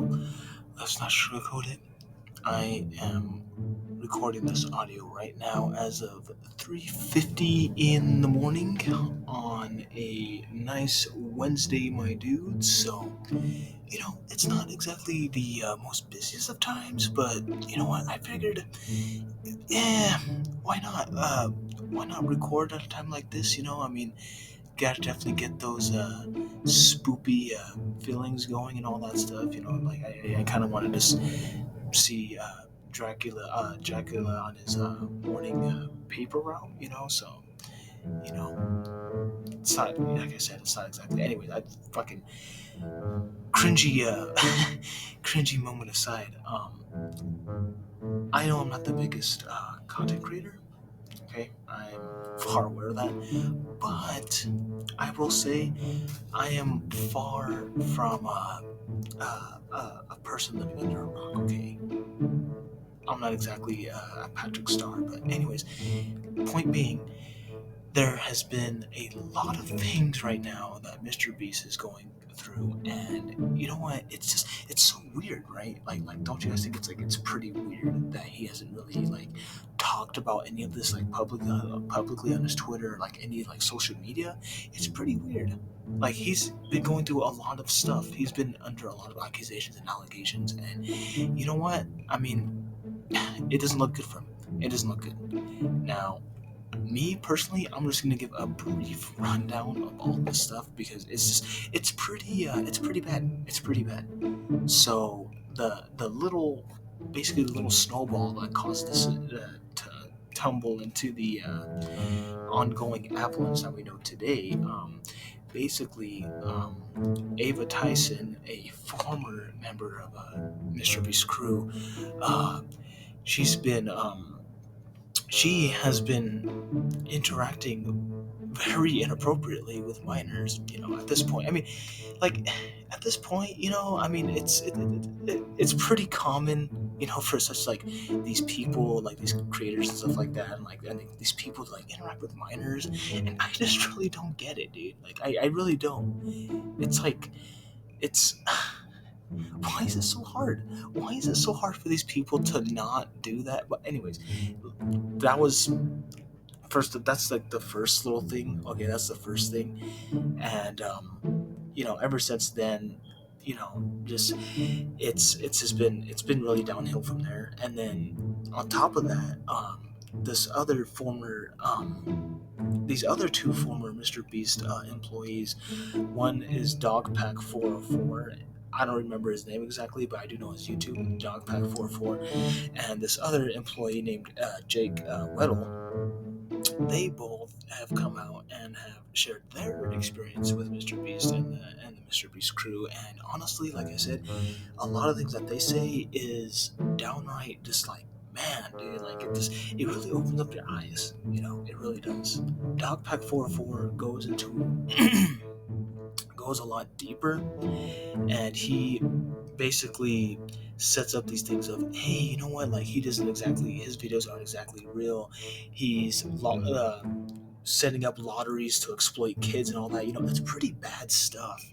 well, let's not sugarcoat it. I am recording this audio right now as of 3:50 in the morning on a nice Wednesday, my dude. So, it's not exactly the most busiest of times, but you know what? I figured, yeah, why not? Why not record at a time like this? Gotta definitely get those spoopy feelings going and all that stuff. Like I kind of wanted to see Dracula on his morning paper route. So it's not like I said, it's not exactly. Anyways, I fucking cringy, cringy moment aside. I know I'm not the biggest content creator. Okay, I'm far aware of that, but I will say I am far from a person living under a rock. Okay, I'm not exactly a Patrick Star, but anyways, point being, there has been a lot of things right now that Mr. Beast is going through, and you know what? It's so weird, right? Like, don't you guys think it's pretty weird that he hasn't really like talked about any of this like publicly on his Twitter, like any like social media? It's pretty weird. Like he's been going through a lot of stuff. He's been under a lot of accusations and allegations, and you know what? I mean, it doesn't look good for him. It doesn't look good. Now, me personally, I'm just gonna give a brief rundown of all this stuff because it's pretty bad. It's pretty bad. So the little, basically the little snowball that caused this to tumble into the ongoing avalanche that we know today. Basically, Ava Tyson, a former member of Mr. Beast's crew, uh, she's been she has been interacting very inappropriately with minors. At this point, I mean, like, at this point, I mean, it's pretty common, for such like these people, like these creators and stuff like that, and like these people to like interact with minors, and I just really don't get it, dude. Like, I really don't. It's like it's why is it so hard? Why is it so hard for these people to not do that? But anyways, that was first. That's like the first little thing. Okay, that's the first thing. And ever since then, just it's been really downhill from there. And then on top of that, this other former these other two former Mr. Beast employees. One is Dogpack404. I don't remember his name exactly, but I do know his YouTube, Dogpack44. And this other employee named Jake Weddle. They both have come out and have shared their experience with Mr. Beast and the Mr. Beast crew. And honestly, like I said, a lot of things that they say is downright just like, man, dude, like it really opens up your eyes. It really does. Dogpack 404 goes into goes a lot deeper, and he basically sets up these things of, hey, you know what, like, his videos aren't exactly real. He's setting up lotteries to exploit kids and all that. That's pretty bad stuff.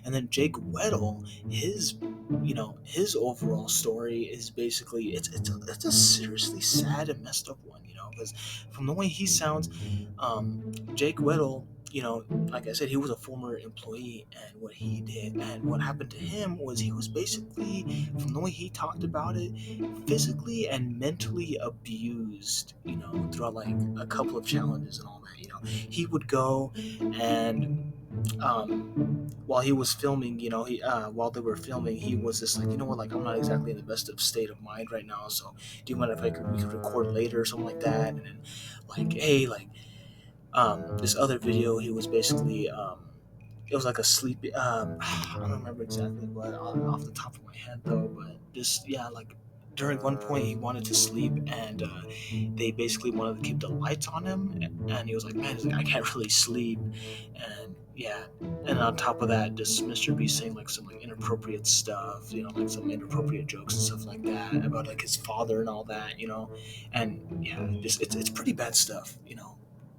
And then Jake Weddle, his overall story is basically it's a seriously sad and messed up one. Because from the way he sounds, Jake Weddle, like I said, he was a former employee, and what he did and what happened to him was he was basically, from the way he talked about it, physically and mentally abused, throughout like a couple of challenges and all that. He would go and while he was filming, while they were filming, he was just like, you know what, like, I'm not exactly in the best of state of mind right now, so do you mind if we could record later or something like that? And then, like, hey, like, this other video, he was basically, it was like a sleep. I don't remember exactly what off the top of my head though, but just, yeah, like, during one point he wanted to sleep, and they basically wanted to keep the lights on him, and he was like, man, he's like, I can't really sleep, and yeah, and on top of that, just Mr. B saying like some like inappropriate stuff, like some inappropriate jokes and stuff like that about like his father and all that, and yeah, just it's pretty bad stuff.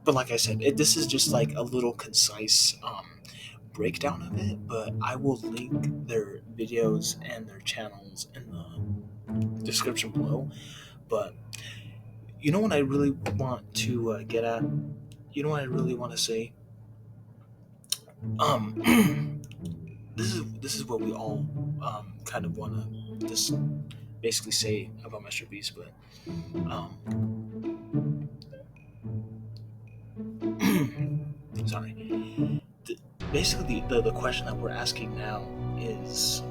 But like I said, this is just like a little concise breakdown of it, but I will link their videos and their channels in the description below. But you know what I really want to get at? You know what I really want to say? This is what we all kind of want to just basically say about Mr. Beast, but um, sorry. Basically, the question that we're asking now is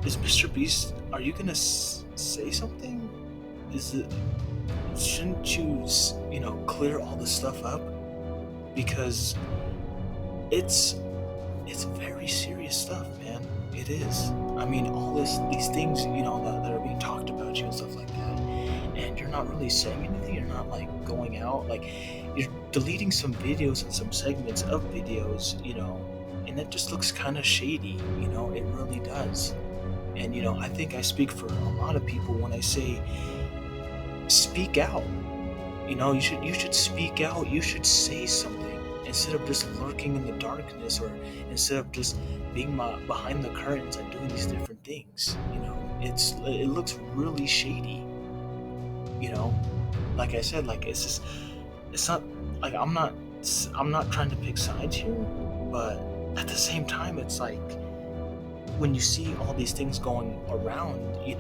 Mr. Beast, are you gonna say something? Is it shouldn't you clear all this stuff up, because it's very serious stuff, man. It is. I mean, all these things that are being talked about you and stuff like that, and you're not really saying anything. You're not like going out, like you're deleting some videos and some segments of videos, and it just looks kind of shady. It really does. And I think I speak for a lot of people when I say speak out. You should speak out. You should say something instead of just lurking in the darkness, or instead of just being behind the curtains and doing these different things. It looks really shady. Like I said, like it's not like I'm not trying to pick sides here, but at the same time, it's like when you see all these things going around, you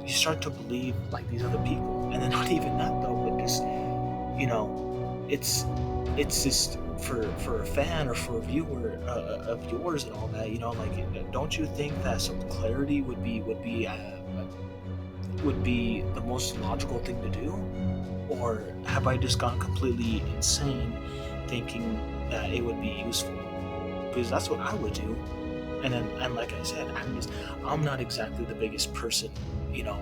start to believe like these other people, and then not even that though, but just it's just for a fan or for a viewer of yours and all that, like don't you think that some clarity would be the most logical thing to do? Or have I just gone completely insane thinking that it would be useful? Because that's what I would do. And like I said, I'm not exactly the biggest person,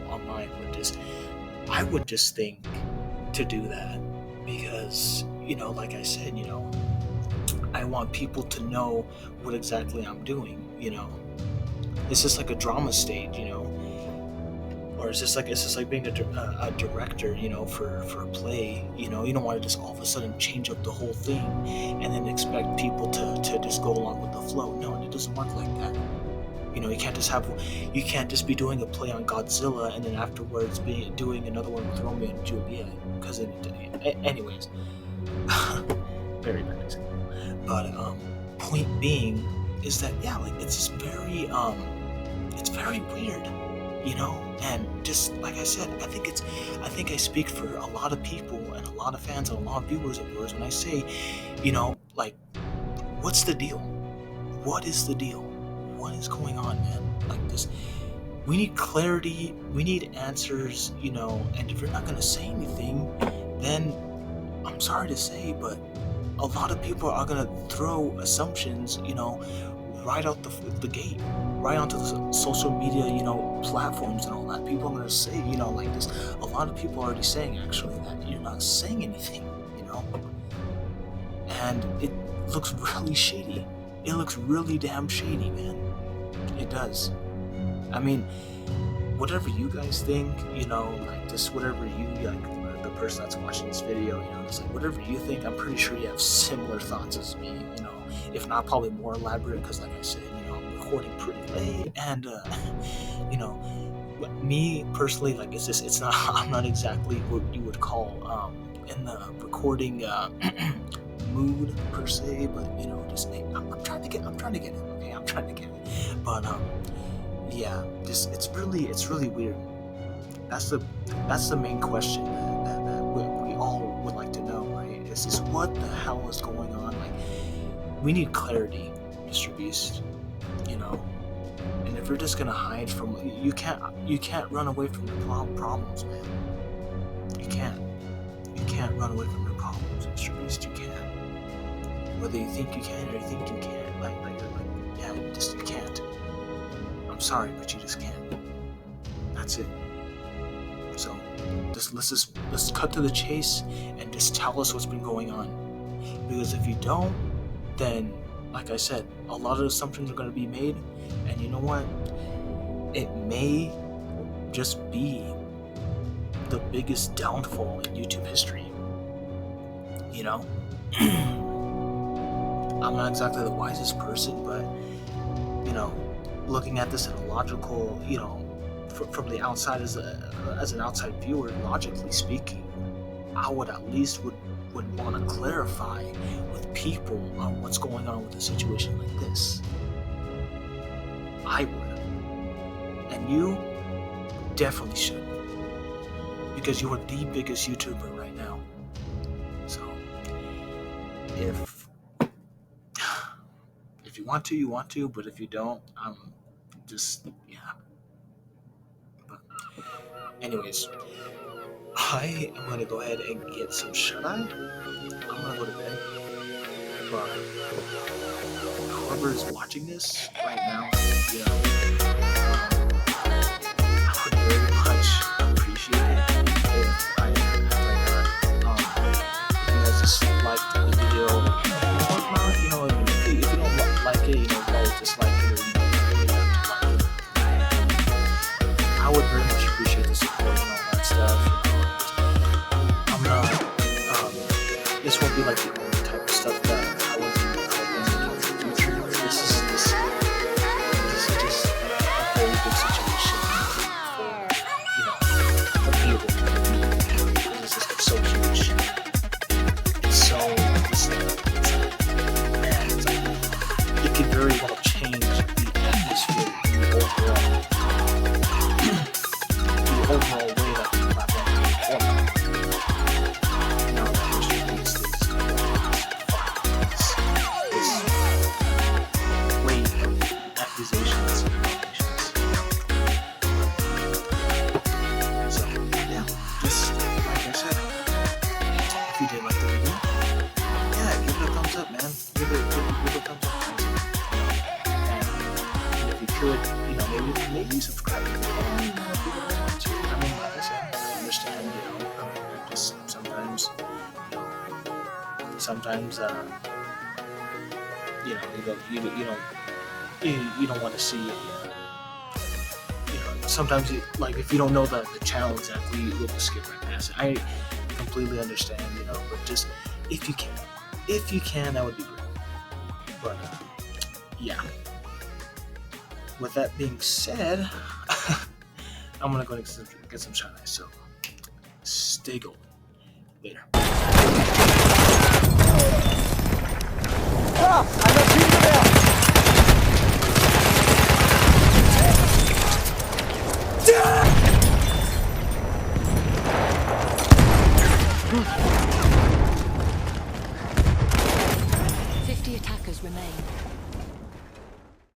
online, but I would just think to do that, because, like I said, I want people to know what exactly I'm doing, It's just like a drama stage, or it's just like being a director, for a play. You don't want to just all of a sudden change up the whole thing and then expect people to just go along with the flow. No, it doesn't work like that. You can't just be doing a play on Godzilla and then afterwards be doing another one with Romeo and Juliet, because anyways, very bad example. But point being is that it's just very weird. And just like I said, I think I speak for a lot of people and a lot of fans and a lot of viewers of yours when I say, like, what's the deal? What is the deal? What is going on, man? Like this, we need clarity, we need answers, and if you're not gonna say anything, then I'm sorry to say, but a lot of people are gonna throw assumptions, right out the gate, right onto the social media, platforms and all that. People are gonna say, like this. A lot of people are already saying actually that you're not saying anything, and it looks really shady. It looks really damn shady, man. It does. I mean, whatever you guys think, like just whatever you like, the person that's watching this video, just like whatever you think. I'm pretty sure you have similar thoughts as me, if not probably more elaborate, because like I said, I'm recording pretty late, and me personally, like it's not I'm not exactly what you would call in the recording mood per se, but just I'm trying to get it, okay? I'm trying to get it, but yeah, just it's really weird. That's the main question that we all would like to know, right? Is just what the hell is going on? Like, we need clarity, Mr. Beast, and if you're just gonna hide from, you can't run away from your problems, man. You can't run away from your problems, Mr. Beast. You can't. Whether you think you can or you think you can't, you can't. I'm sorry, but you just can't. That's it. So let's cut to the chase and just tell us what's been going on. Because if you don't, then like I said, a lot of assumptions are going to be made, and you know what? It may just be the biggest downfall in YouTube history. I'm not exactly the wisest person, but looking at this in a logical, from the outside as an outside viewer, logically speaking, I would at least would want to clarify with people on what's going on with a situation like this. I would, and you definitely should, because you are the biggest YouTuber right now. So if you want to, you want to, but if you don't, just But anyways, I am gonna go ahead and get some shut-eye. I'm gonna go to bed. But whoever is watching this right now, I would very much appreciate it if I if you guys just liked the video or not. If you don't like it, don't dislike it, or you don't like it. I would very much appreciate the support and all that stuff. I'm not. This won't be like the only type of stuff that I would be covering in the future. This is just a very good situation for the people because this is so huge. It's so man, it could very well change the atmosphere, the overall way that the platform is performing. Now that there's released this weight of accusations and allegations. So yeah, just like I said, if you did like the video, give it a thumbs up, man. Give it a thumbs up. And if you could, maybe subscribe if you can. If you want to. I mean, like I said, I understand. Just sometimes, you don't want to see it. Sometimes if you don't know the channel exactly, you'll just skip right past it. I completely understand, but just if you can, that would be great. But yeah. With that being said, I'm gonna go get some shut-eye. So stay golden. Later. Ah, einer schießt mehr.